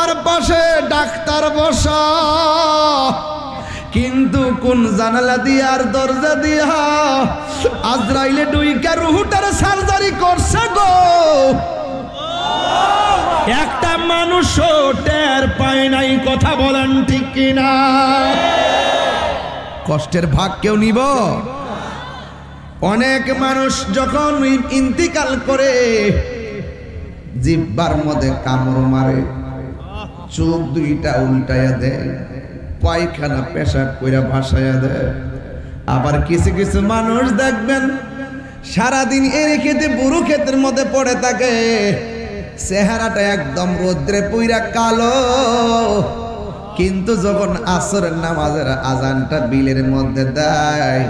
আমার পাশে ডাক্তার বসা, কিন্তু কোন জানালা দিয়া আর দরজা দিয়া আজরাইলে ডুইকা রুহুটার সার্জারি করছে গো। একটা মানুষও টের পায় নাই, কথা বলেন ঠিক কিনা? কষ্টের ভাগ কেউ নিব? অনেক মানুষ যখন ইন্তিকাল করে জিহ্বার মধ্যে কামড় মারে, চোখ দুইটা উল্টাইয়া দেয়, পায়খানা পেশাব কইরা ভাসাইয়া দেয়। আবার কিছু কিছু মানুষ দেখবেন সারাদিন এর খেতে বুড়ো ক্ষেতের মধ্যে পড়ে থাকে, চেহারাটা একদম রোদ্রে পুইরা কালো, কিন্তু যখন আসরের নামাজের আজানটা বিলের মধ্যে দেয়,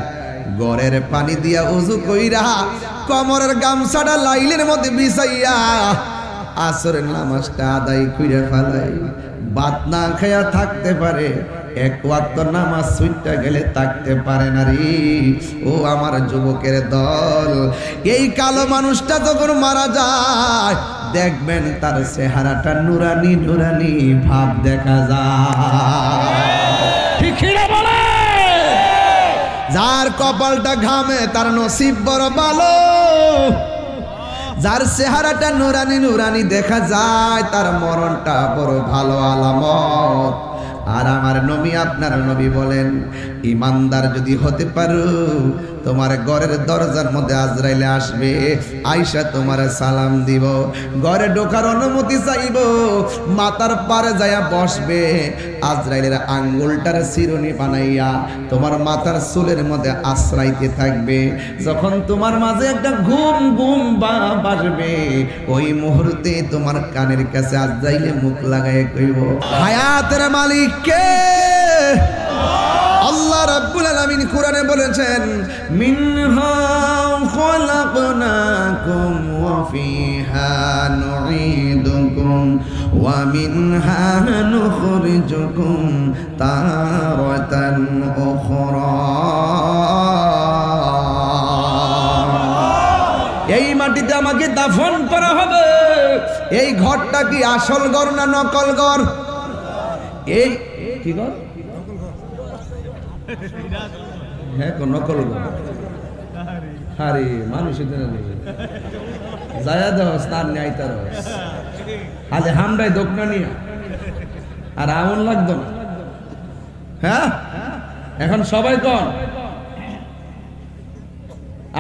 গড়ের পানি দিয়া উজু কইরা কমরের গামছাটা লাইলের মধ্যে বিছাইয়া আসরের নামাজটা আদায় কইরা ফেলাই। ভাত না খাইয়া থাকতে পারে, এক ওয়াক্ত নামাজ ছুটতে গেলে থাকতে পারে না রে। ও আমার যুবকের দল, এই কালো মানুষটা যখন মারা যায় দেখবেন তার চেহারাটা নুরানি নুরানি ভাব দেখা যায়, ঠিক না বলে? যার কপালটা ঘামে তার নসিব বড় ভালো, যার চেহারাটা নুরানি নুরানি দেখা যায় তার মরণটা বড় ভালো আলামত। আর আমার নবী, আপনার নবী বলেন, ইমানদার যদি হতে পারো, তোমার ঘরের দরজার মধ্যে আজরাইলে আসবে, আইসা তোমার সালাম দিব, ঘরে ঢোকার অনুমতি চাইব, মাথার পারে যায়া বসবে, আজরাইলের আঙ্গুলটার চিরুনি বানাইয়া তোমার মাথার চুলের মধ্যে আশ্রাইতে থাকবে। যখন তোমার মাঝে একটা ঘুম ঘুম ভাব আসবে, ওই মুহূর্তে তোমার কানের কাছে আজরাইলে মুখ লাগায় কইব, হায়াতের মালিক কে? আল্লাহ রাব্বুল আলামিন কোরআনে বলেছেন, মিনহা খালাকনাকুম ওয়া ফিহা নুঈদুকুম ওয়া মিনহা নুখরিজুকুম তারাতান উখরা। এই মাটিতে আমাকে দাফন করা হবে। এই ঘরটা কি আসল ঘর না নকল ঘর? এই কি ঘর? হ্যাঁ, নকল ঘর। আরে মানুষ যায়া দেওয়া স্নান নেই তার হালে হামরাই দোকনা নিয়ে আর আমন লাগতো না। হ্যাঁ, এখন সবাই কন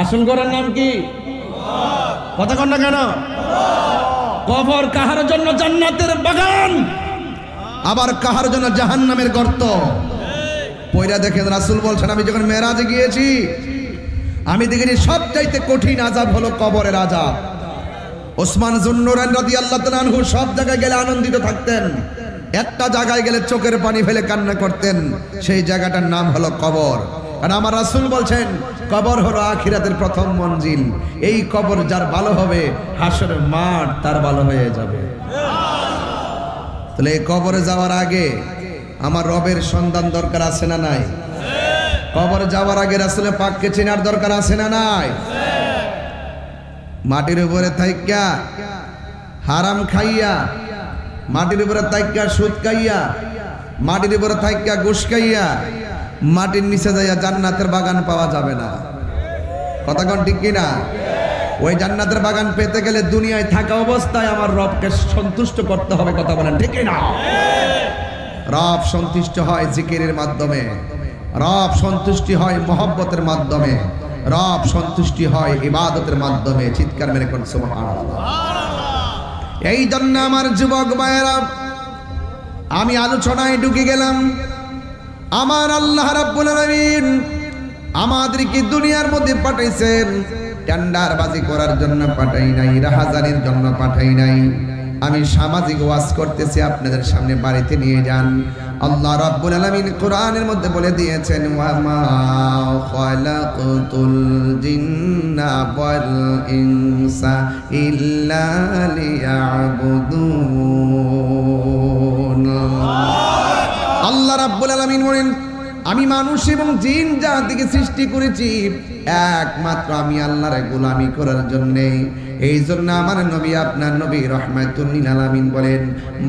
আসল ঘরের নাম কি? কথা কন না কেন? কবর কাহার জন্য জান্নাতের বাগান, আবার কাহার জন্য জাহান্নামের গর্ত। পয়রা দেখেন, রাসূল বলছেন, আমি যখন মেরাজে গিয়েছি আমি দেখিনি সবচাইতে কঠিন আযাব হলো কবরের আযাব। ওসমান যুন্নুরাইন রাদিয়াল্লাহু তাআলা আনহু সব জায়গায় গেলে আনন্দিত থাকতেন, একটা জায়গায় গেলে চোখের পানি ফেলে কান্না করতেন, সেই জায়গাটার নাম হলো কবর। আর আমার রাসূল বলছেন, কবর হলো আখিরাতের প্রথম মঞ্জিল। এই কবর যার ভালো হবে, হাসরের মাঠ তার ভালো হয়ে যাবে। তাহলে এই কবরে যাওয়ার আগে আমার রবের সন্ধান দরকার আছে না নাই? কবরে যাওয়ার আগে রাসূল পাককে চেনার দরকার আছে না নাই? মাটির উপরে থাইকা হারাম খাইয়া, মাটির উপরে থাইকা সুদ খাইয়া, মাটির উপরে থাইকা ঘুষ খাইয়া মাটির নিচে যাইয়া জান্নাতের বাগান পাওয়া যাবে না। কথা কোন ঠিক কিনা? ওই জান্নাতের বাগান পেতে গেলে দুনিয়ায় থাকা অবস্থায় আমার রবকে সন্তুষ্ট করতে হবে। কথা বলেন ঠিক কিনা? রব সন্তুষ্ট হয় জিকিরের মাধ্যমে, রব সন্তুষ্টি হয় মহব্বতের মাধ্যমে, রব সন্তুষ্টি হয় ইবাদতের মাধ্যমে। চিৎকার মেরে কোন সুবহানাল্লাহ। এই জন্য আমার যুবক ভাইয়েরা, আমি আলোচনায় ঢুকে গেলাম। আমার আল্লাহ রাব্বুল আলামিন আমাদেরকে দুনিয়ার মধ্যে পাঠাইছেন, টেন্ডারবাজি করার জন্য পাঠাই নাই, রাহাজানির জন্য পাঠাই নাই। আমি সামাজিক ওয়াজ করতেছি, আপনাদের সামনে বাড়িতে নিয়ে যান। আল্লাহ রাব্বুল আলামিন কোরআনের মধ্যে বলে দিয়েছেন, ওয়া মা খালাকতুল জিন্না ওয়াল ইনসা ইল্লা লিয়াবুদুন। আল্লাহ রাব্বুল আলামিন বলেন, আমি মানুষ এবং জিন জাতিকে সৃষ্টি করেছি একমাত্র আমি আল্লাহর গোলামি করার জন্যে। এই জন্য আমার নবী আপনার নবী রাহমাতুল লিল আলামিন বলেন,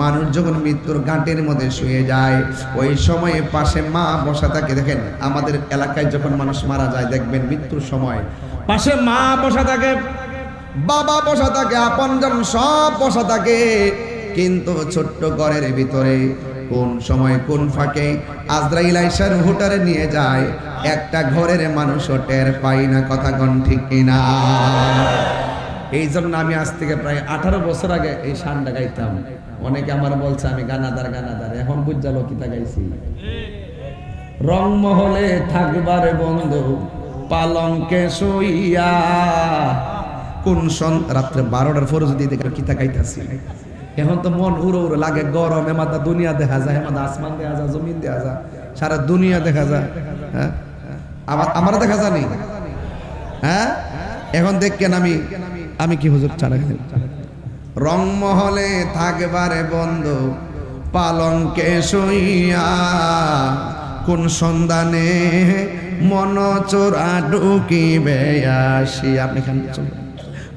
মানুষ যখন মৃত্যুর ঘাটের মধ্যে শুয়ে যায় ওই সময়ে পাশে মা বসা থাকে। দেখেন আমাদের এলাকায় যখন মানুষ মারা যায় দেখবেন মৃত্যুর সময় পাশে মা বসা থাকে, বাবা বসা থাকে, আপনজন সব বসা থাকে, কিন্তু ছোট্ট ঘরের ভিতরে কোন সময় কোন ফাঁকে আজরাইল আইসা রুহটারে নিয়ে যায়, একটা ঘরের মানুষও টের পাই না। কথা কোন ঠিক কিনা? এই জন্য আমি আজ থেকে প্রায় 18 বছর আগে এই শানটা গাইতাম। অনেকে আমার বলছে আমি গানাদার গানাদার, এখন বুঝালো কিতা গাইছি। রংমহলে থাকবারে বন্ধু পালঙ্কে শুইয়া, কোন রাত্রে 12টার পরে যদি কিতা গাইতাছি। এখন তো মন উড়ো উড়ো লাগে, গরম, এমাদা দুনিয়া দেখা যায়, এমাদা আসমান দেখা যায়, জমিন দেখা যায়, সারা দুনিয়া দেখা যায়। হ্যাঁ আমার দেখা জানি। হ্যাঁ এখন দেখেন আমি কি হুজুর চারা গেলেন। রংমহলে থাকবারে বন্ধু পালঙ্কে শুইয়া, কোন সন্ধানে মন চোরা ঢুকিবে আসি। আপনি খান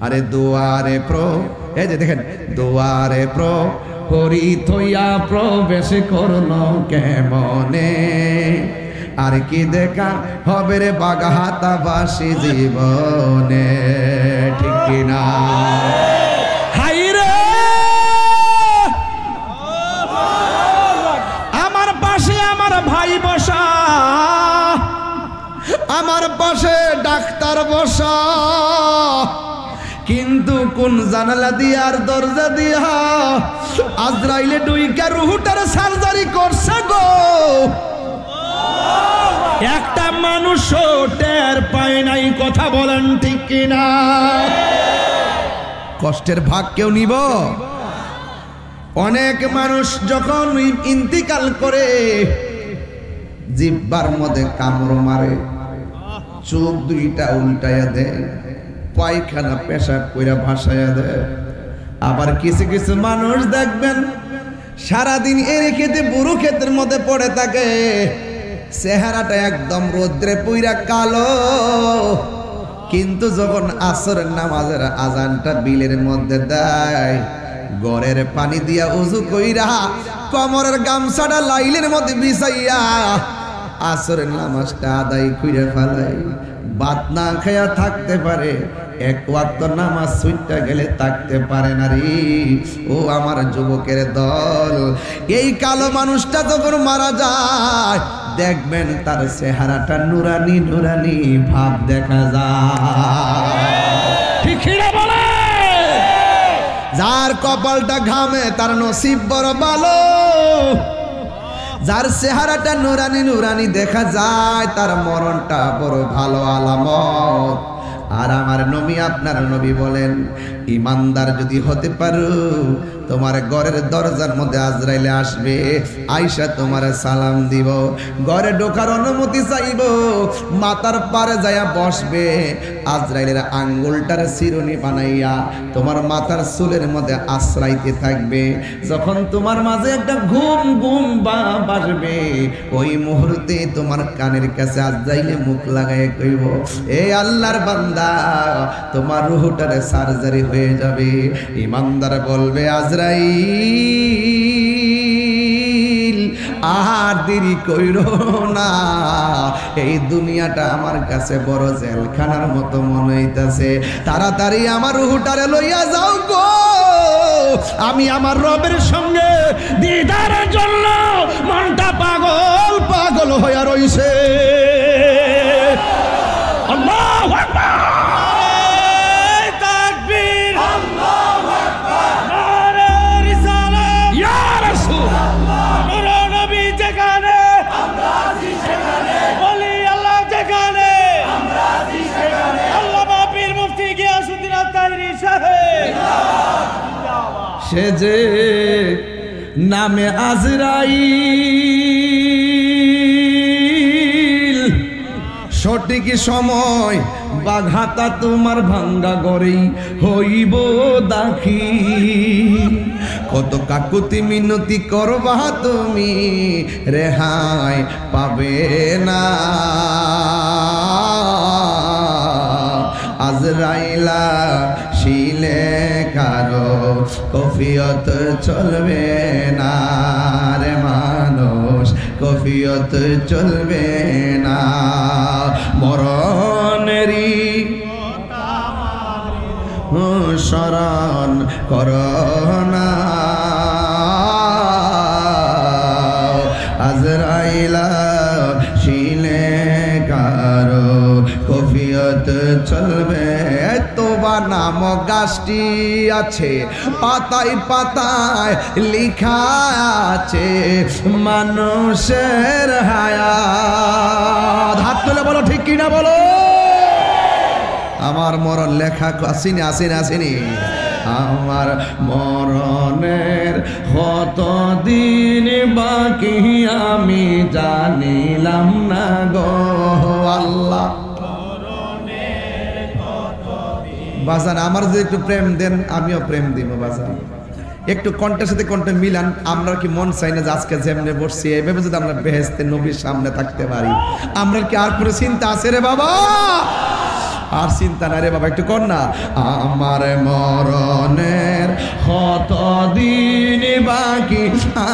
আরে দুয়ারে এই যে দেখেন দুয়ারে হরি থইয়া প্রবেশ করলো কেমনে, আর কি দেখা হবে রে বাগাহাতাবাসী জীবনে। ঠিক কিনা? হাই রে আমার পাশে আমার ভাই বসা, আমার পাশে ডাক্তার বসা, কিন্তু কোন জানালা দিয়া আর দরজা দিয়া আজরাইলে ডুইকা রুহটার সার্জারি করছে গো। একটা মানুষ টের পায় নাই। কথা বলেন ঠিক কিনা? কষ্টের ভাগ কেউ নিব? অনেক মানুষ যখন ইন্তিকাল করে জিহ্বার মধ্যে কামড় মারে, চোখ দুইটা উল্টাইয়া দেয়, পায়খানা পেশাব কইরা ভাসাইয়া দেয়। আবার কিছু কিছু মানুষ দেখবেন সারাদিন এরে খেতে বুড়ো ক্ষেতের মধ্যে পড়ে থাকে, চেহারাটা একদম রোদ্রে পুইরা কালো, কিন্তু যখন আসরের নামাজের আজানটা বিলের মধ্যে দেয়, গড়ের পানি দিয়া উজু কইরা কমরের গামছাটা লাইলের মধ্যে বিছাইয়া আসরের নামাজটা আদায় কইরা ফেলাই। ভাত না খায়া থাকতে পারে, এক ওয়াক্ত নামাজ ছুটতে গেলে থাকতে পারে না রে। ও আমার যুবকের দল, এই কালো মানুষটা যখন মারা যায় দেখবেন তার চেহারাটা নুরানি নুরানি ভাব দেখা যায়। ঠিক না বলে? যার কপালটা ঘামে তার নসিব বড় ভালো, যার চেহারাটা নুরানি নুরানি দেখা যায় তার মরণটা বড় ভালো আলামত। আর আমার নবী আপনার নবী বলেন, ইমানদার যদি হতে পারো তোমার ঘরের দরজার মধ্যে আজরাইলে আসবে, আইসা তোমার সালাম দিব, ঘরে ঢোকার অনুমতি চাইব, মাথার পারে যায়া বসবে, আজরাইলের আঙ্গুলটার চিরুনি বানাইয়া তোমার মাথার চুলের মধ্যে আশ্রাইতে থাকবে। যখন তোমার মাঝে একটা ঘুম ঘুম বাসবে, ওই মুহূর্তে তোমার কানের কাছে আজরাইলে মুখ লাগাই কইব, এ আল্লাহর বান্দা তোমার রুহটারে সার্জারি হয়ে যাবে। ইমানদার বলবে, আজরাইল আর দেরি কইরো না, এই দুনিয়াটা আমার কাছে বড় জেলখানার মতো মনে হইতাছে, তাড়াতাড়ি আমার রুহটারে লইয়া যাও গো, আমি আমার রবের সঙ্গে দিদারের জন্য মনটা পাগল পাগল হইয়া রইছে। আল্লাহু আকবার। সে যে নামে আজরাইল, সঠিক সময় বাঘাতা তোমার ভাঙ্গা গড়েই হইব দাখিল। কত কাকুতি মিনতি করবা তুমি, রেহাই পাবে না। আজরাইলা শিলে কফিয়ত চলবে না রে মানুষ, কফিয়ত চলবে না। মরণেরই শরণ করোনা, আজরাইলা শিলে কারো কফিয়ত চলবে। তোবা নামক গাছটি আছে, পাতায় পাতায় লিখা আছে মানুষের হায়াত। হাত তুলে বলো ঠিক কিনা বলো। আমার মরণ লেখা আসেনি আসেনি আসেনি। আমার মরণের কত দিন বাকি আমি জানিলাম না গো আল্লাহ। বাজান আমার যদি একটু প্রেম দেন আমিও প্রেম দিব বাজান। একটু কণ্ঠের সাথে কণ্ঠ মিলান। আমরা কি মন চাই না যে আজকে যেমনে বসছি এইভাবে যদি আমরা বেহেশতে নবীর সামনে থাকতে পারি? আমরা কি আর কোনো চিন্তা আছে রে বাবা? আর চিন্তা না রে বাবা, একটু কর না। আমার মরণের কত দিন বাকি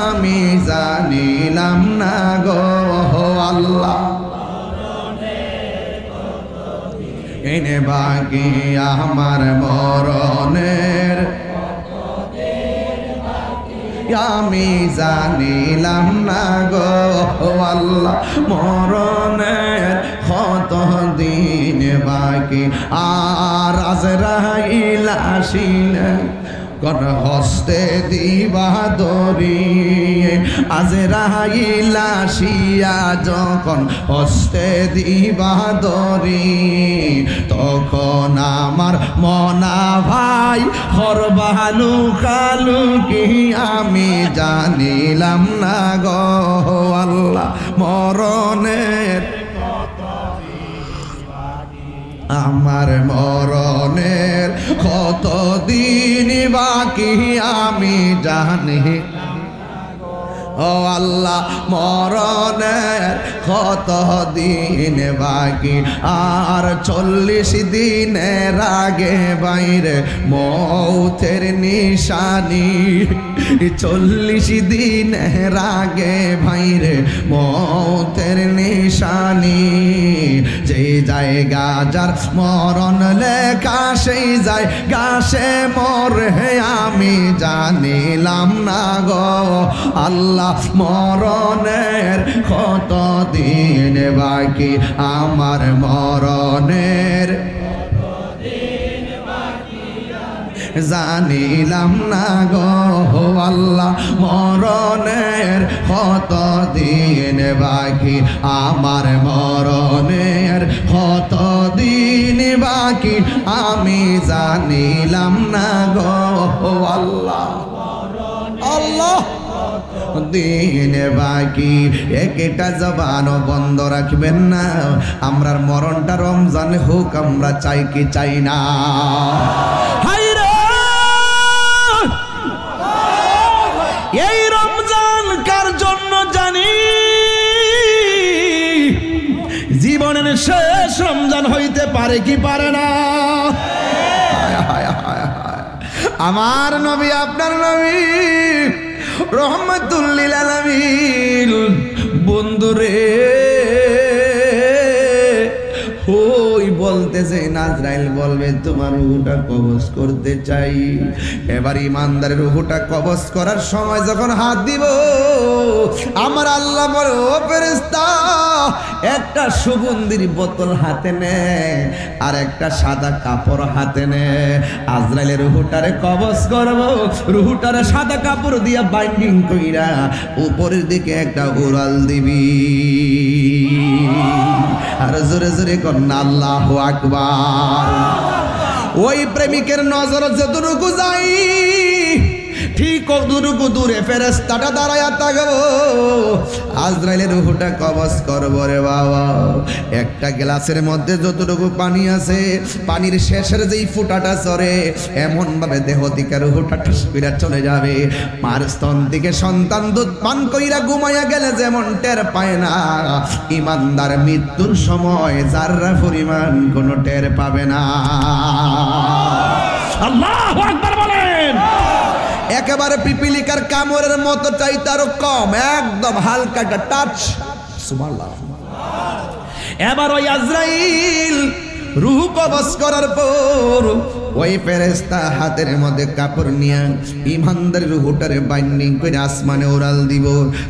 আমি জানিলাম না গো আল্লাহ। এনে বাকি আমার মরণের আমি জানিলাম না গো আল্লাহ। মরণের কত দিন বাকি আর আজরাইল আসিলে কোন হস্তে দিবা দরি। আজরাইল আসিয়া যখন হস্তে দিবা দরি, তখন আমার মনা ভাই হরবালু কালু কি আমি জানিলাম না গো আল্লাহ। মরণের আমার মরণের কত দিন বাকি আমি জানি ও আল্লাহ। মরণের কত দিন বাকি আর 40 দিনের আগে বাইরে মৌতের নিশানি। 40 দিনের আগে বাইরে মৌতের নিশানি। যে জায়গা যার মরণ লেখা সেই জায়গা সে মরে আমি জানিলাম না গো আল্লাহ। মরণের কত দিন বাকি আমার মরণের জানিলাম না গো আল্লাহ। মরণের কত দিন বাকি আমার মরণের কত দিন বাকি আমি জানিলাম না গো আল্লাহ। আল্লাহ দিন বাকি একটা জবান বন্ধ রাখবেন না। আমরার মরণটা রমজান হোক আমরা চাই কি চাই না? এই রমজান কার জন্য জানি? জীবনের শেষ রমজান হইতে পারে কি পারে না? আমার নবী আপনার নবী রহমাতুল লিল আলামিন বন্ধুরে ওই বলতেছে নাজরাইল বলবে তোমার রূহটা কবজ করতে চাই। এবার ইমানদারের রূহটা কবজ করার সময় যখন হাত দিব আমার আল্লাহ বলে ও ফেরেশতা একটা সুগন্ধির বোতল হাতে নে আর একটা সাদা কাপড় হাতে নে। আজরাইলের রূহটারে কবজ করব, রূহটারে সাদা কাপড় দিয়া বাইন্ডিং কইরা উপরের দিকে একটা উড়াল দিবি। আর জোরে জোরে কন্যা আল্লাহু আকবার। ওই প্রেমিকের নজর যতটুকু যাই ঠিক কতটুকু দূরে ফেরেশতাটা দাঁড়ায়া থাকবো। আজরাইলের রূহটা কবজ করবো রে বাবা। একটা গ্লাসের মধ্যে যতটুকু পানি আছে পানির শেষের যেই ফুটাটা চড়ে এমন ভাবে দেহ থেকে রূহটা ঠুস কইরা চলে যাবে। মার স্তন থেকে সন্তান দুধ পান কইরা ঘুমাইয়া গেলে যেমন টের পায় না, ইমানদার মৃত্যুর সময় যাররা পরিমাণ কোনো টের পাবে না। আল্লাহু আকবার বলেন। একেবারে পিপিলিকার কামড়ের মতো চাইতে আরো কম, একদম হালকা একটা টাচ। সুবহানাল্লাহ। এবার ওই আজরাইল রূহ কবজ করার পর ওই ফেরেশতা হাতের মধ্যে কাপড় নিয়ে ইমানদারের রূহটারে বাইন্ডিং করে আসমানে উড়াল দিব।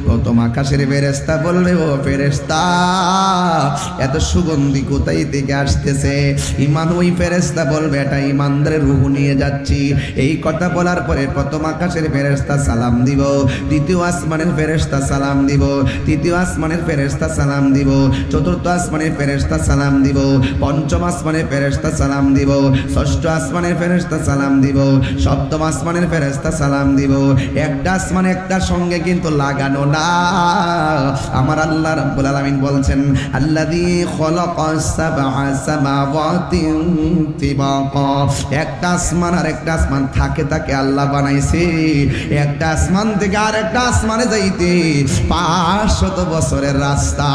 প্রথম আকাশের ফেরেশতা বলবে, ও ফেরেশতা এত সুগন্ধি কোথায় থেকে আসতেছে? ইমান ওই ফেরেশতা বলবে, এটা ইমানদারের রূহ নিয়ে যাচ্ছি। এই কথা বলার পরে প্রথম আকাশের ফেরেশতা সালাম দিব, দ্বিতীয় আসমানের ফেরেশতা সালাম দিব, তৃতীয় আসমানের ফেরেশতা সালাম দিব, চতুর্থ আসমানের ফেরেশতা সালাম দিব, পঞ্চম আসমানের ফেরেশতা সালাম দিব, ষষ্ঠ আসমানের ফেরেশতা সালাম দিব, সপ্তম আসমানের ফেরেশতা সালাম দিব। একটা আসমান একটার সঙ্গে কিন্তু লাগানো না। আমার আল্লাহ রাব্বুল আলামিন বলছেন, আল্লাযী খালাকাস সাবআ সামাওয়াতিন তিবাকা। একটা আসমান আর একটা আসমান থাকে থাকে আল্লাহ বানাইছে। একটা আসমান থেকে আর একটা আসমানে যাইতে 500 বছরের রাস্তা।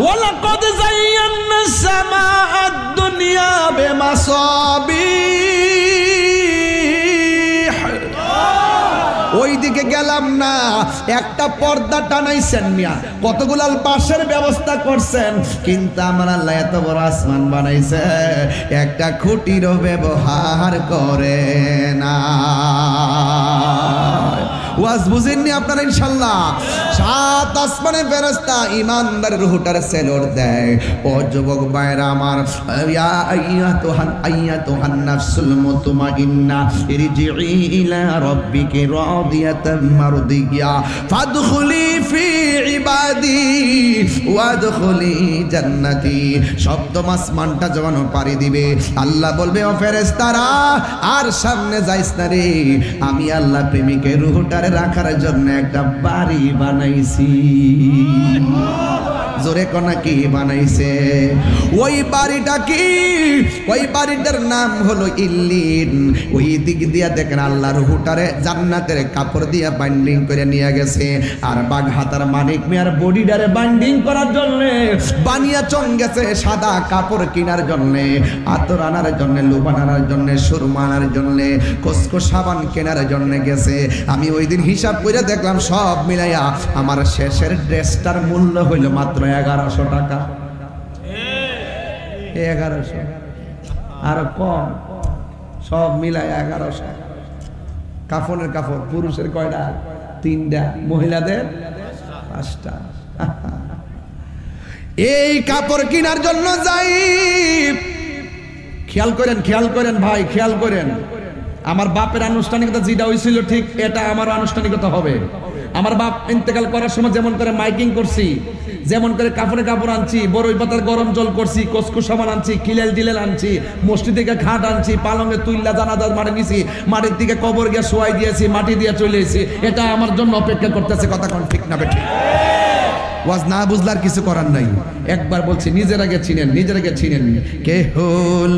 ওয়ালাকাদ যায়্যানা সামাআদ দুনিয়া বিমাসাবিহ। ওইদিকে গেলাম না, একটা পর্দা টানাইছেন মিয়া, কতগুলো পাশের ব্যবস্থা করছেন, কিন্তু আমার আল্লাহ এত বড় আসমান বানাইছে একটা খুঁটিরও ব্যবহার করে না। ওয়াজ বুঝেননি আপনারা ইনশাআল্লাহ? 7 আসমানের ফেরেশতা ইমানদারের রূহটার সেলর দেয়। ও যুবক ভাইরা আমার, ইয়া আইয়াতুহান নাফসুল মুতমাইন্না ইরজিই ইলা রাব্বিকি রাদিয়াতাম মারদিয়া ফাদখুলি ফি ইবাদি ওয়াদখুলি জান্নাতি। সপ্তম আসমানটা যখন পাড়ি দিবে, আল্লাহ বলবে, ও ফেরেশতারা আর সামনে যাইস না রে, আমি আল্লাহ প্রেমিকের রূহটা রাখার জন্য একটা বাড়ি বানাইছি। জোরে কোনা কি বানাইছে? ওই বাড়িটা কি? ওই বাড়িটার নাম হলো ইল্লিন। ওই দিক দিয়া দেখেন আল্লাহ রূহটারে জান্নাতের কাপড় দিয়া বাইন্ডিং করে নিয়ে গেছে। আর বাগহাতার মানিক মিয়ার বডিটারে বাইন্ডিং করার জন্য বানিয়া চং গেছে সাদা কাপড় কেনার জন্য, আতর আনার জন্য, লুবান আনার জন্য, সুরমা আনার জন্য, কসকো সাবান কেনার জন্য গেছে। আমি ওই দিন হিসাব করে দেখলাম সব মিলাইয়া আমার শেষের ড্রেসটার মূল্য হইল মাত্র 1100 টাকা। 1100 আর কম, সব মিলাই 1100। কাফনের কাপড় পুরুষের কয়টা? 3টা, মহিলাদের 5টা। এই কাপড় কেনার জন্য যাই। খেয়াল করেন ভাই, খেয়াল করেন। আমার বাপের আনুষ্ঠানিকতা যেটা হয়েছিল ঠিক এটা আমার আনুষ্ঠানিকতা হবে। আমার বাপ ইন্তেকাল করার সময় যেমন করে মাইকিং করছি, যেমন করে কাপড় আনছি, বড়ই পাতার গরম জল করছি, কসকো সাবান আনছি, খিলেল ডিলেল আনছি, মসজিদ থেকে খাট আনছি, পালঙ্গে তুইল্লা জানাজার মাঠে নিছি, মাটির দিকে কবর গিয়ে শোয়াই দিয়েছি, মাটি দিয়ে চলে এসেছি। এটা আমার জন্য অপেক্ষা করতেছে। কথা কোন ঠিক না বেঠিক? ওয়াজ না বুঝলার কিছু করার নাই। একবার বলছি, নিজের আগে চিনেন, নিজের আগে চিনেন। কেহ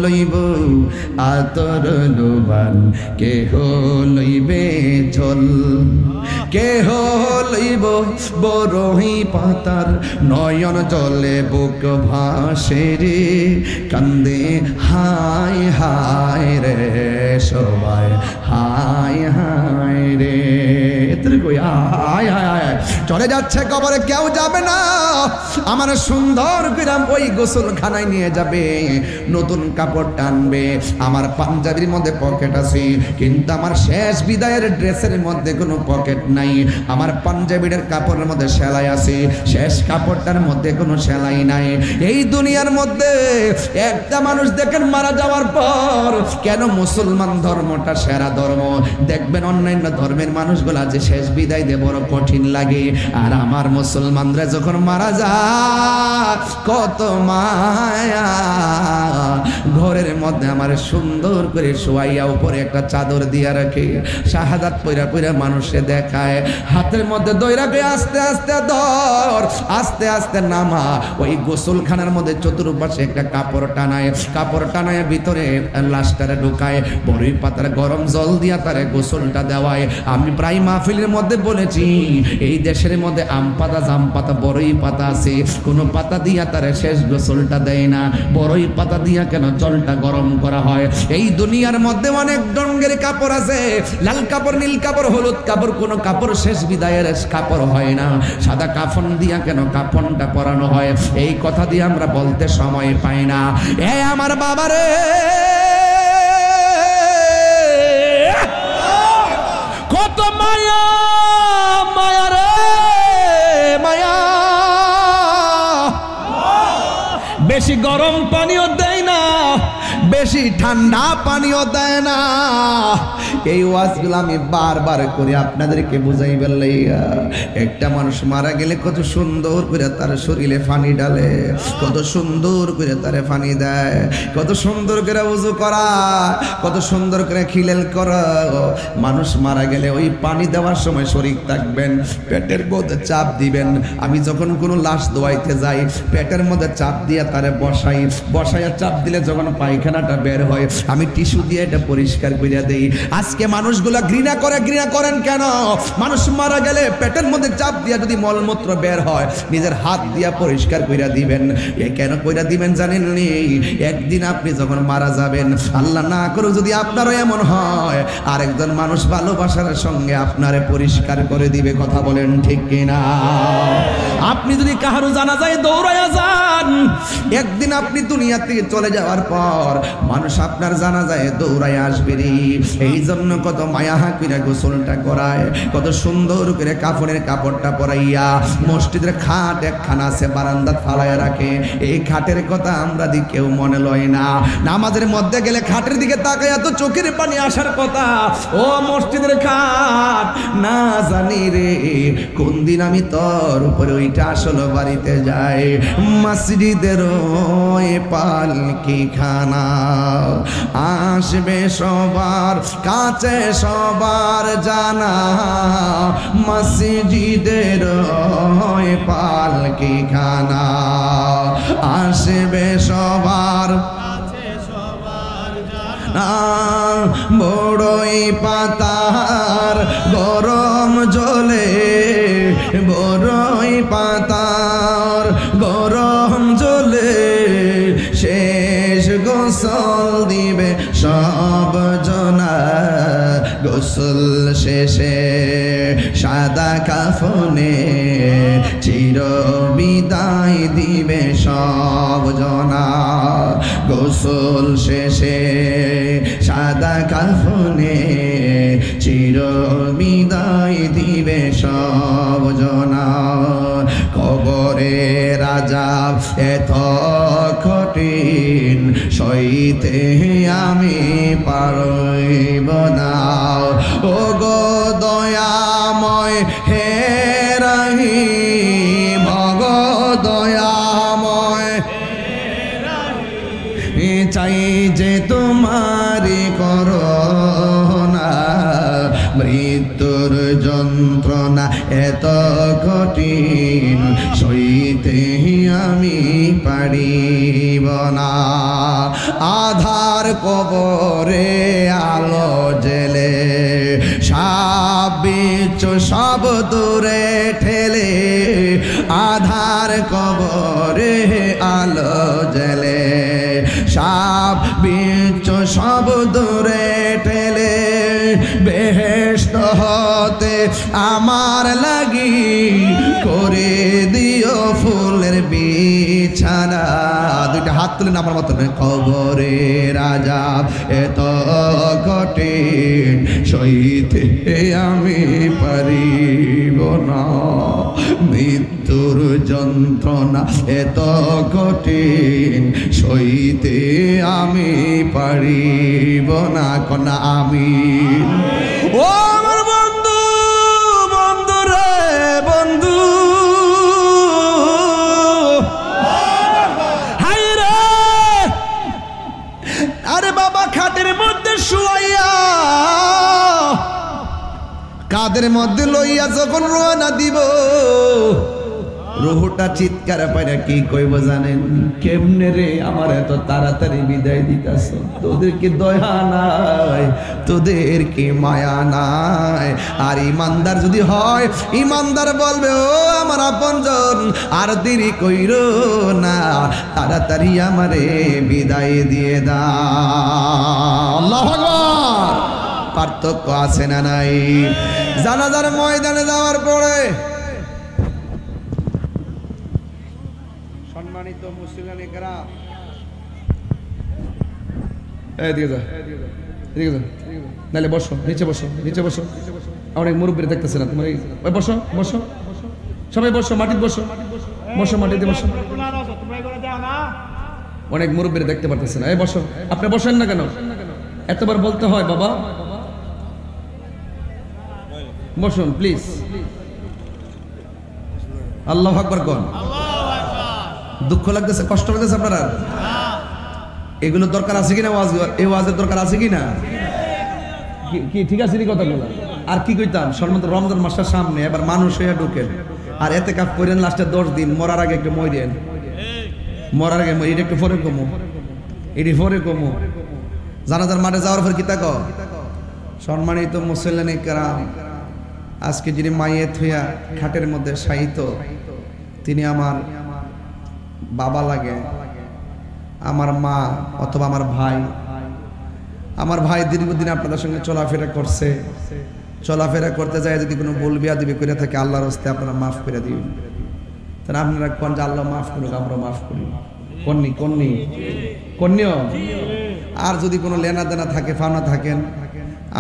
লইব আতর লোবান, কেহ লইবে ঝোল, কেহ লইব বরই পাতার নয়ন জলে বুক ভাসে রে, কান্দে হায় হায় রে সবাই, হায় হায় রে। হায় হায় হায় চলে যাচ্ছে কবরে, কেউ যাবে না। আমার সুন্দর গ্রাম ওই গোসলখানায় নিয়ে যাবে, নতুন কাপড় টানবে। আমার পাঞ্জাবির মধ্যে পকেট আছে, কিন্তু আমার শেষ বিদায়ের ড্রেসের মধ্যে কোনো পকেট নাই। আমার পাঞ্জাবির কাপড়ের মধ্যে সেলাই আছে, শেষ কাপড়টার মধ্যে কোনো সেলাই নাই। এই দুনিয়ার মধ্যে একটা মানুষ দেখেন মারা যাওয়ার পর, কেন মুসলমান ধর্মটা সেরা ধর্ম। দেখবেন অন্যান্য ধর্মের মানুষগুলা যে শেষ বিদায় দিয়ে বড় কঠিন লাগে, আর আমার মুসলমানরা যখন মারা যায় কত মায়া। ঘরের মধ্যে আমার সুন্দর করে শোয়াইয়া উপরে একটা চাদর দিয়া রাখে, শাহাদাত পইরা পইরা মানুষে দেখায়, হাতের মধ্যে দইরাকে আস্তে আস্তে ধর, আস্তে আস্তে নামা। ওই গোসলখানার মধ্যে চতুর্পাশে একটা কাপড় টানায়, কাপড় টানায় ভিতরে লাশটারে ঢুকায়, বড়ই পাতার গরম জল দিয়া তারে গোসলটা দেওয়ায়। আমি প্রায় মাহফিলের মধ্যে বলেছি, এই দেশের মধ্যে আম পাতা, জাম পাতা, বড়ই পাতা আছে, কোনো পাতা দিয়া তারে শেষ গোসলটা দেয় না। বড়ই পাতা দিয়া কেন জল গোসলটা গরম করা হয়। এই দুনিয়ার মধ্যে অনেক রঙের কাপড় আছে, লাল কাপড়, নীল কাপড়, হলুদ কাপড়, কোন কাপড় শেষ বিদায়ের কাপড় হয় না। সাদা কাফন দিয়া কেন কাফনটা পরানো হয়, এই কথা দিয়ে আমরা বলতে সময় পাই না। এ আমার বাবারে, কত মায়া, মায়া রে মায়া। বেশি গরম পানিও দেয় না, বেশি ঠান্ডা পানিও দেয় না। এই ওয়াজগুলো আমি বারবার করে আপনাদেরকে বুঝাইবার লাইগা। একটা মানুষ মারা গেলে কত সুন্দর করে তার শরীরে পানি ডালে, কত সুন্দর করে তারে পানি দেয়, কত সুন্দর করে ওযু করা, কত সুন্দর করে খিলেল করা। মানুষ মারা গেলে ওই পানি দেওয়ার সময় শরীর থাকবেন, পেটের মধ্যে চাপ দিবেন। আমি যখন কোনো লাশ দোয়াইতে যাই, পেটের মধ্যে চাপ দিয়ে তারে বসাই, বসাইয়া চাপ দিলে যখন পায়খানাটা বের হয়, আমি টিস্যু দিয়ে এটা পরিষ্কার করে দেই। আজকে মানুষগুলা ঘৃণা করে, ঘৃণা করেন কেন? মানুষ মারা গেলে পেটের মধ্যে চাপ দিয়া যদি মলমূত্র বের হয়, নিজের হাত দিয়া পরিষ্কার কইরা দিবেন। এ কেন কইরা দিবেন জানেন নি? একদিন আপনি যখন মারা যাবেন, আল্লাহ না করে যদি আপনারও এমন হয়, আরেকজন মানুষ ভালোবাসার সঙ্গে আপনারে পরিষ্কার করে দিবে। কথা বলেন ঠিক কিনা? আপনি যদি কাহারও জানাজায় দৌড়ায়া যান, একদিন আপনি দুনিয়া থেকে চলে যাওয়ার পর মানুষ আপনার জানাজায় দৌড়ায় আসবে রে। এই জন্য কত মায়া কইরা গোসলটা করায়, কত সুন্দর করে কাফনের কাপড়টা পরাইয়া মসজিদের খাট একখানা আছে বারান্দাত ফালাইয়া রাখে। এই খাটের কথা আমরা দি কেউ মনে লয় না। নামাজের মধ্যে গেলে খাটের দিকে তাকাইয়া তো চোখের পানি আসার কথা। ও মসজিদের খাট, না জানি রে কোন দিন আমি তোর উপরে ওইটা আসল বাড়িতে যাই। মসজিদের ওই পালকি খানা আসবে সবার কাছে, সবার জানা। মসজিদের ওই পালকি খানা আসবে সবার কাছে, সবার জানা। বড়ই পাতার গরম জলে, বড়ই পাতার গরম জলে শেষ গোসল দিবে সব জনা। গোসল শেষে সাদা কাফনে চির বিদায় দিবে সব জনা। গোসল শেষে সাদা কাফনে চির বিদায় দিবে সব জনা। কবরে রাজা এত কঠিন সইতে আমি পারব না। ও গো দয়াময় হে রহিম, ভগ দয়াময় চাই যে তোমারি করুণা। মৃত্যুর যন্ত্রণা এত কঠিন সইতে আমি পারিব না। আধার কবরে আলো জেলে, সাপ বিচ্ছু সব দূরে ঠেলে। আধার কবরে আলো জেলে, সাপ বিচ্ছু সব দূরে ঠেলে। বেহেশত হতে আমার লাগি করে দিও ফুলের বিছানা। দুইটা হাত তুলে আমার মতন। কবরে রাজা এত কঠিন সইতে আমি পারিব না। মৃত্যুর যন্ত্রণা এত কঠিন সইতে আমি পারিব না। কনা আমি। ও আমার বন্ধু, বন্ধু রে বন্ধু, হাই রে। আরে বাবা খাটের মধ্যে শুয়াইয়া কাদের মধ্যে লইয়া যখন রওনা দিব, রুহটা চিৎকার পাইরা কি কইব জানেন? কেমনে রে আমার এত তাড়াতাড়ি বিদায় দিতাছ? তোদের কি দয়া নাই? তোদের কি মায়া নাই? আর ইমানদার যদি হয়, ইমানদার বলবে ও আমার আপনজন আর দেরি কইরো না। তাড়াতাড়ি আমারে বিদায় দিয়ে দাও। আল্লাহু আকবার। পার্থক্য আছে না নাই? জানাজার ময়দানে যাওয়ার পরে সম্মানিত মুসলিম কেরাম, এদিকে যা, এদিকে যা, নাহলে বসো, নিচে বসো, নিচে বসো। অনেক মুরব্বীরা দেখতেছে না তোমার, ওই বসো, বসো, সবাই বসো, মাটিতে বসো, বসো, মাটিতে বসো। অনেক মুরব্বীরা দেখতে পারতেছে না, এই বসো। আপনি বসেন না কেন? এতবার বলতে হয় বাবা? বসুন প্লিজ। আল্লাহু আকবার কোন? দুঃখ লাগতেছে, কষ্ট লাগতেছে আপনারা? এগুলো দরকার আছে কিনা? এই ওয়াজের দরকার আছে কিনা? কি ঠিক আছে কথা বলা? আর কি কইতাম? সর্বন্ত রমজান মাসের সামনে এবার মানুষ হইয়া ঢুকেন আর এতে কাপ করেন লাস্টে 10 দিন, মরার আগে একটু মরেন, মরার আগে এটা একটু পরে কমো, এটি পরে কমো। জানাজার মাঠে যাওয়ার পর কি তাকো? সম্মানিত মুসল্লিন কেরাম, আজকে যিনি মাইয়েত হইয়া খাটের মধ্যে শায়িত, তিনি আমার বাবা লাগে, আমার মা অথবা আমার ভাই। আমার ভাই দীর্ঘদিন আপনাদের সঙ্গে চলাফেরা করছে, চলাফেরা করতে যায় যদি কোনো ভুল বিয়াদবি করে থাকে আল্লাহর হস্তে আপনারা মাফ করে দিবেন। তাহলে আপনারা কোন যে আল্লাহ মাফ করুক, আমরা মাফ করি। কন্নি কন্নি কন্যা। আর যদি কোনো লেনা দেনা থাকে, ফানা থাকেন,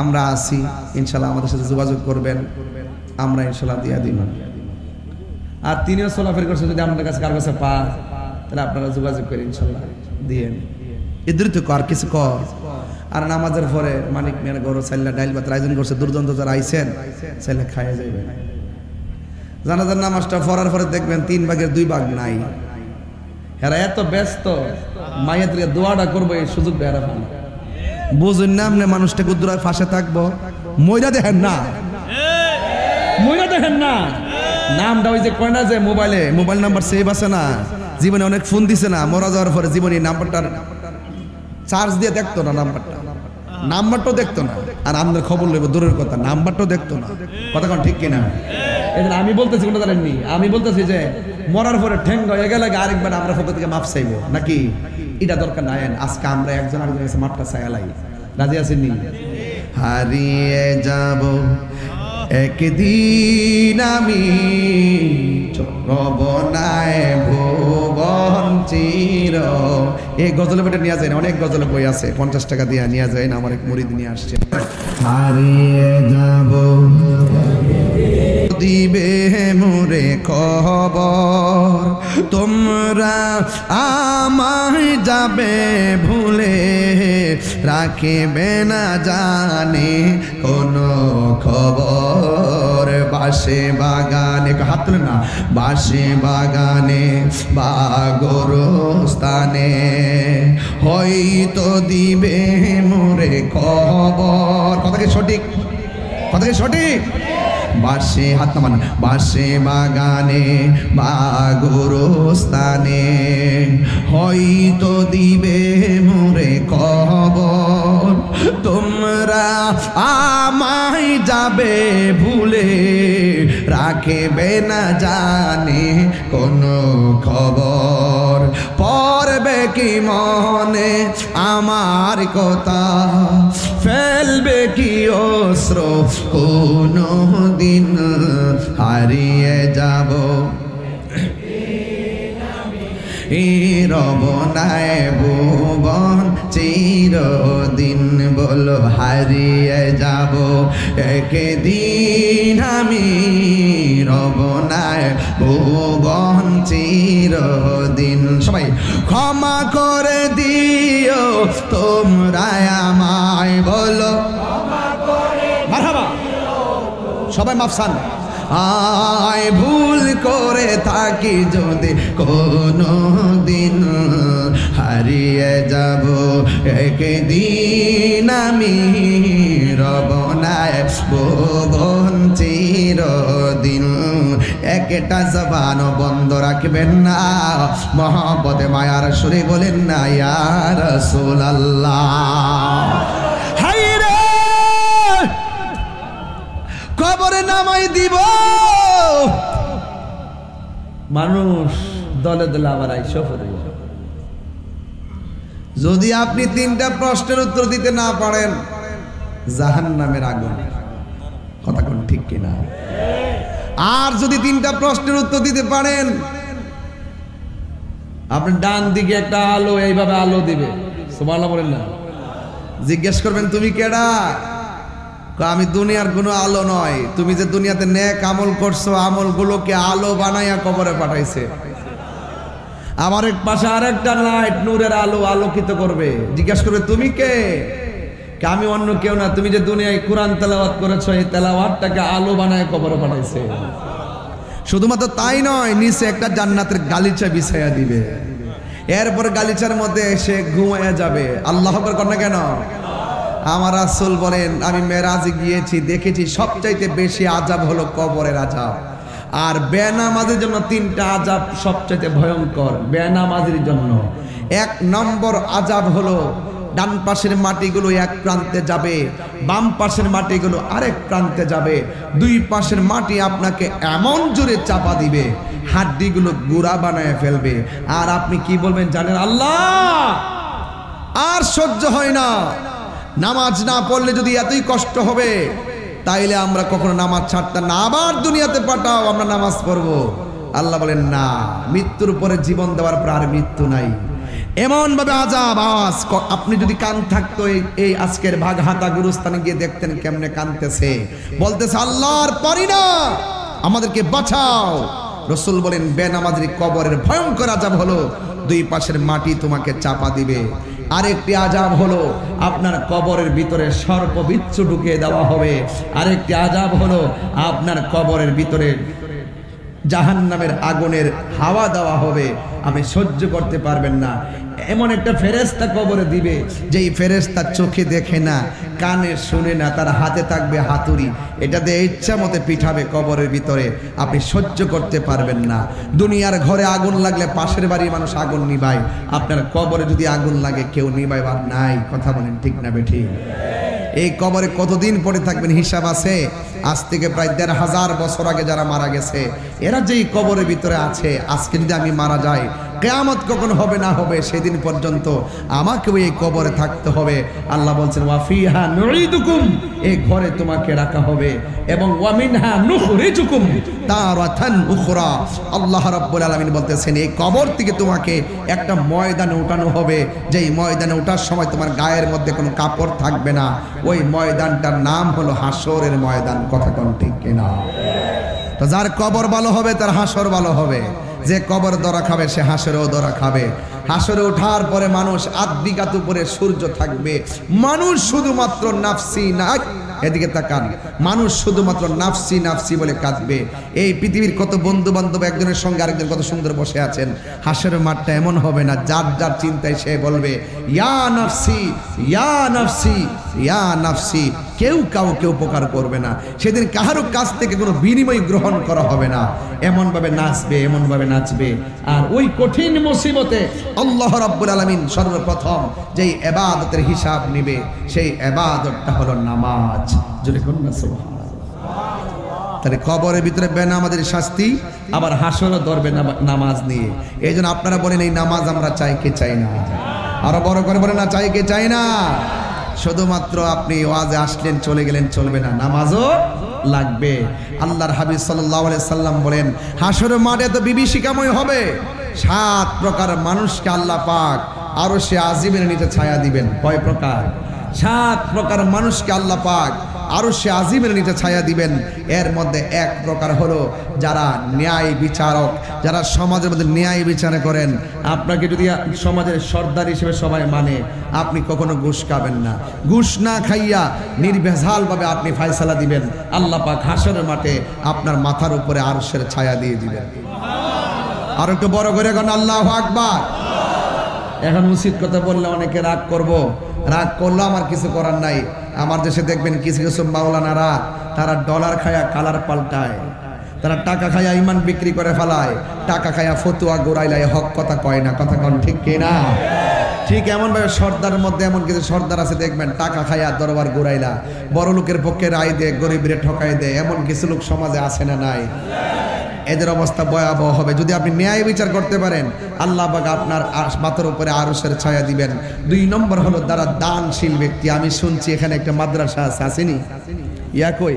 আমরা আসি ইনশাল্লাহ, আমাদের সাথে যোগাযোগ করবেন, আমরা ইনশাল্লাহ দিয়া দিব। আর তিনিও চলাফেরা করছে, যদি আপনাদের কাছে কার কাছে পায় তাহলে আপনারা যোগাযোগ করে ইনশাল্লাহ দিয়েন। এদের তো আর কিছু কর। আর নামাজের পরে মানিক মেয়ের গরু চাইলা ডাইল ভাত আয়োজন করছে, দুর্দান্ত যারা আইছেন চাইলে খাইয়ে যাইবেন। জানাজার নামাজটা পড়ার পরে দেখবেন 3 ভাগের 2 ভাগ নাই। এরা এত ব্যস্ত, মায়ের থেকে দোয়াটা করবো এই সুযোগ বেড়া পান। বুঝুন না আপনি মানুষটা গুদ্দুরার ফাঁসে থাকবো, মইরা দেখেন না, মইরা দেখেন না। নামটা ওই যে কয় না যে মোবাইল নাম্বার সেভ আছে না, জীবনে অনেক ফোন দিছে না, মরা যাওয়ার পরে জীবনে নাম্বারটার চার্জ দিয়ে দেখতো না, নাম্বারটাও দেখতো না। আর আমাদের খবর লইব দূরের কথা, নাম্বারটাও দেখতো না। কথা কোন ঠিক কিনা? এজন্য আমি বলতেছি কোনো জানেননি, আমি বলতেছি যে মরার পরে ঠেঙ্গ হয়ে গেলে আরেকবার আমরা পক্ষ থেকে মাফ চাইবো নাকি? এটা দরকার নাই। আজকে আমরা একজন আরেকজনের কাছে মাফটা চাইলাই, রাজি আছেননি? হারিয়ে যাব একদিন আমি, রবনায় ভুবন চির। এই গজলে বইটা নিয়ে যায় না, অনেক গজলে বই আছে, 50 টাকা দিয়ে নিয়ে যায় না। আমার এক মুরিদ নিয়ে আসছে। হারিয়ে যাব দিবে মোরে খবর, তোমরা আমায় যাবে ভুলে, রাখিবে না জানে কোনো খবর। বাসে বাগানে, হাত তুলে না, বাসে বাগানে বা গোরস্থানে হয়তো দিবে মোরে খবর। কথা কি সঠিক? কথা কি সঠিক? বাসে হাত নামান, বাসে বাগানে বা গোরস্থানে হয়তো দিবে মোরে খবর, তোমরা আমায় যাবে ভুলে, রাখবে না জানে কোনো খবর। পড়বে কি মনে আমার কথা, ফেলবে কি অস্ত্র কোনো দিন, হারিয়ে যাব রবনায় ভুবন চিরদিন। বলো হারিয়ে যাব একদিন আমি, রবনায় ভুবন চিরদিন। সবাই ক্ষমা করে দিও তোমরা আমায়, বলো মারহাবা। সবাই মাফসান। আয় ভুল করে থাকি যদি কোনো দিন, হারিয়ে যাব একদিন আমি, রবনায় ভুবন চিরদিন। একটা জবান বন্ধ রাখবেন না, মহব্বতে মায়ার সুরে বলেন না ইয়া রাসূলুল্লাহ। কবরে নামাই দিব মানুষ দলে দলে আবার আইসা পড়ে। যদি আপনি 3টা প্রশ্নের উত্তর দিতে না পারেন, জাহান্নামের আগুন। কথা কোন ঠিক কিনা? আর যদি 3টা প্রশ্নের উত্তর দিতে পারেন, আপনি ডান দিকে একটা আলো এইভাবে আলো দিবে, সুবহানাল্লাহ বলেন না। জিজ্ঞেস করবেন তুমি কেডা? আমি দুনিয়ার কোনো আলো নয়, তুমি যে দুনিয়াতে নেক আমল করছো, আমলগুলোকে আলো বানাইয়া কবরে পাঠাইছে। আমার এক পাশে আরেকটা লাইট নূরের আলো আলোকিত করবে। জিজ্ঞাসা করবে তুমি কে? আমি অন্য কেউ না, তুমি যে দুনিয়ায় কোরআন তেলাওয়াত করেছো, এই তেলাওয়াতটাকে আলো বানায় কবরে পাঠাইছে। শুধুমাত্র তাই নয়, নিচে একটা জান্নাতের গালিচা বিছাইয়া দিবে। এরপর গালিচার মধ্যে এসে ঘুমাইয়া যাবে। আল্লাহ আকবার কর না কেন? আমার রাসূল বলেন, আমি মেরাজে গিয়েছি, দেখেছি সবচাইতে বেশি আযাব হলো কবরের আযাব। আর বেনামাজির জন্য 3টা আযাব সবচাইতে ভয়ঙ্কর। বেনামাজির জন্য 1 নম্বর আযাব হলো ডান পাশের মাটিগুলো এক প্রান্তে যাবে, বাম পাশের মাটিগুলো আরেক প্রান্তে যাবে। 2 পাশের মাটি আপনাকে এমন জোরে চাপা দিবে, হাড্ডিগুলো গুঁড়া বানায় ফেলবে। আর আপনি কি বলবেন জানেন? আল্লাহ, আর সহ্য হয় না, নামাজ না পড়লে যদি এতই কষ্ট হবে তাইলে আমরা কখনো নামাজ ছাড়তাম না, আবার দুনিয়াতে পাঠাও, আমরা নামাজ পড়বো। আল্লাহ বলেন না, মৃত্যুর পরে জীবন দেওয়ার পর আর মৃত্যু নাই। এমন ভাবে আযাব। আওয়াজ আপনি যদি কান থাকতো এই আজকের ভাগহাতা গুরুস্থানে গিয়ে দেখতেন কেমনে কানতেছে, বলতেছে আল্লাহর পারি না, আমাদেরকে বাঁচাও। রাসূল বলেন বেনামাজির কবরের ভয়ঙ্কর আযাব হলো 2 পাশের মাটি তোমাকে চাপা দিবে। আরেকটি আযাব হলো আপনার কবরের ভিতরে সর্পবিচ্ছু ঢুকিয়ে দেওয়া হবে। আরেকটি আযাব হলো আপনার কবরের ভিতরে জাহান্নামের আগুনের হাওয়া দেওয়া হবে, আপনি সহ্য করতে পারবেন না। এমন একটা ফেরেশতা কবরে দিবে, যেই ফেরেশতা চোখে দেখে না, কানে শুনে না, তার হাতে থাকবে হাতুড়ি, এটা দিয়ে ইচ্ছা মতে পিঠাবে কবরের ভিতরে, আপনি সহ্য করতে পারবেন না। দুনিয়ার ঘরে আগুন লাগলে পাশের বাড়ির মানুষ আগুন নিভায়, আপনার কবরে যদি আগুন লাগে কেউ নিভাইবার নাই। কথা বলেন ঠিক না বেঠিক? এই কবরে কতদিন পড়ে থাকবেন হিসাব আছে। আজ থেকে প্রায় ১৫০০ বছর আগে যারা মারা গেছে, এরা যেই কবরের ভিতরে আছে, আজকে যদি আমি মারা যাই, কিয়ামত কখন হবে না হবে সেদিন পর্যন্ত আমাকেও এই কবরে থাকতে হবে। আল্লাহ বলছেন ওয়া ফিহা নুঈদুকুম, এই ঘরে তোমাকে রাখা হবে, এবং ওয়া মিনহা নুখরিজুকুম তারাতান উখরা। আল্লাহ রাব্বুল আলামিন বলতেছেন এই কবর থেকে তোমাকে একটা ময়দানে উঠানো হবে, যেই ময়দানে ওঠার সময় তোমার গায়ের মধ্যে কোনো কাপড় থাকবে না। ওই ময়দানটার নাম হলো হাসরের ময়দান। কথা কোন ঠিক কিনা? তো যার কবর ভালো হবে তার হাসর ভালো হবে। যে কবর দরা খাবে সে হাসরেও দরা খাবে। হাসরে ওঠার পরে মানুষ আদ্বিকাত উপরে সূর্য থাকবে, মানুষ শুধুমাত্র নাফসি না, এদিকে তাকান, মানুষ শুধুমাত্র নাফসি নাফসি বলে কাঁদবে। এই পৃথিবীর কত বন্ধু বান্ধব একজনের সঙ্গে আরেকজন কত সুন্দর বসে আছেন, হাসরের মাঠটা এমন হবে না, যার যার চিন্তায় সে বলবে ইয়া নাফসি ইয়া নাফসি ইয়া নাফসি। কেউ কাউকে উপকার করবে না সেদিন, কাহারও কাছ থেকে কোনো বিনিময় গ্রহণ করা হবে না। এমনভাবে নাচবে, এমনভাবে নাচবে। আর ওই কঠিন মুসিবতে আল্লাহ রাব্বুল আলামিন সর্বপ্রথম যেই ইবাদতের হিসাব নেবে, সেই ইবাদতটা হলো নামাজ। জোরে কোন না সুবহানাল্লাহ। তাহলে কবরের ভিতরে বেনামাজের শাস্তি, আবার হাসরও ধরবে নামাজ নিয়ে। এই জন্য আপনারা বলেন এই নামাজ আমরা চাই কি চাই না? আরো বড় করে বলেন না, চাই কি চাই না? শুধুমাত্র আপনি ওয়াজে আসলেন চলে গেলেন চলবে না, নামাজও লাগবে। আল্লাহর হাবিব সাল্লাল্লাহু আলাইহি সাল্লাম বলেন হাসরের মাঠে তো বিভীষিকাময় হবে। 7 প্রকার মানুষকে আল্লাহ পাক আরশে আজিমের নিচে ছায়া দিবেন। কয় প্রকার? 7 প্রকার মানুষকে আল্লাহ পাক আরশে আজিমের নিচে ছায়া দিবেন। এর মধ্যে 1 প্রকার হলো যারা ন্যায় বিচারক, যারা সমাজের মধ্যে ন্যায় বিচার করেন। আপনাকে যদি সমাজের সর্দার হিসেবে সবাই মানে, আপনি কখনো ঘুষ খাবেন না। ঘুষ না খাইয়া নির্ভেজালভাবে আপনি ফয়সালা দিবেন। আল্লাহ পাক হাসরের মাঠে আপনার মাথার উপরে আরশের ছায়া দিয়ে দিবেন। আর একটু বড় করে এখন আল্লাহু আকবার। এখন উচিত কথা বললে অনেকে রাগ করব, রাগ করলে আমার কিছু করার নাই। আমার দেশে দেখবেন কিছু কিছু মাওলানারা, তারা ডলার খায়া কালার পাল্টায়, তারা টাকা খায়া ইমান বিক্রি করে ফেলায়, টাকা খায়া ফতুয়া গোড়াইলায়, হক কথা কয় না। কথা কন ঠিক কিনা? ঠিক এমনভাবে সর্দারের মধ্যে এমন কিছু সর্দার আছে দেখবেন, টাকা খায়া দরবার গোড়াইলা, বড় লোকের পক্ষে রায় দেয়, গরিবের ঠকাই দেয়। এমন কিছু লোক সমাজে আছে না নাই? এদের অবস্থা ভয়াবহ হবে। যদি আপনি ন্যায় বিচার করতে পারেন, আল্লাহ পাক আপনার মাথার উপরে আরশের ছায়া দিবেন। 2 নম্বর হলো যারা দানশীল ব্যক্তি। আমি শুনছি এখানে একটা মাদ্রাসা আছে, আসেনি? ইয়া কই